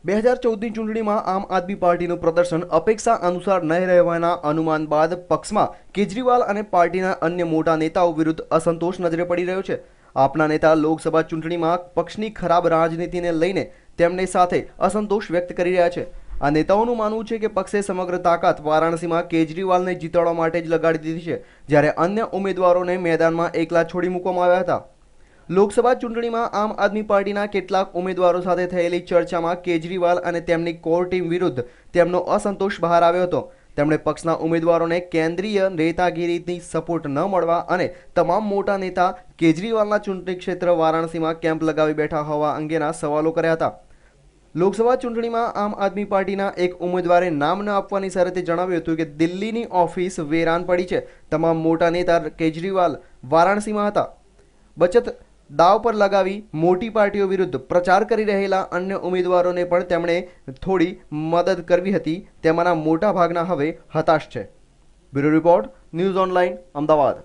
2014ની ચૂંટણીમાં આમ આદમી પાર્ટીનું પ્રદર્શન અપેક્ષા અનુસાર નહીં રહેવાના અનુમાન બાદ પક્ષમાં કેજરીવાલ અને પાર્ટીના અન્ય મોટા નેતાઓ વિરુદ્ધ અસંતોષ નજરે પડી રહ્યો છે। આપના નેતા લોકસભા ચૂંટણીમાં પક્ષની ખરાબ રાજનીતિને લઈને તેમની સાથે અસંતોષ વ્યક્ત કરી રહ્યા છે। આ નેતાઓનું માનવું છે કે પક્ષે સમગ્ર તાકાત વારાણસીમાં કેજરીવાલને જીતાડવા માટે જ લગાડી દીધી છે, જ્યારે અન્ય ઉમેદવારોને મેદાનમાં એકલા છોડી મૂકવામાં આવ્યા હતા। લોકસભા ચૂંટણીમાં આમ આદમી પાર્ટીના કેટલાક ઉમેદવારો સાથે થયેલી ચર્ચામાં કેજરીવાલ અને તેમની કોર ટીમ વિરુદ્ધ તેમનો અસંતોષ બહાર આવ્યો હતો। તેમણે પક્ષના ઉમેદવારોને કેન્દ્રીય નેતાગીરીની સપોર્ટ ન મળવા અને તમામ મોટા નેતા કેજરીવાલના ચૂંટણી ક્ષેત્ર વારાણસીમાં કેમ્પ લગાવી બેઠા હોવા અંગેના સવાલો કર્યા હતા। લોકસભા ચૂંટણીમાં આમ આદમી પાર્ટીના એક ઉમેદવારે નામ ન આપવાની શરતે જણાવ્યું હતું કે દિલ્હીની ઓફિસ વેરાન પડી છે। તમામ મોટા નેતા કેજરીવાલ વારાણસીમાં હતા। બચત દાવ પર લગાવી મોટી પાર્ટીઓ વિરુદ્ધ પ્રચાર કરી રહેલા અન્ય ઉમેદવારોને પણ તેમણે થોડી મદદ કરવી હતી। તેમાંના મોટા ભાગના હવે હતાશ છે। Bureau report, news online, Ahmedabad.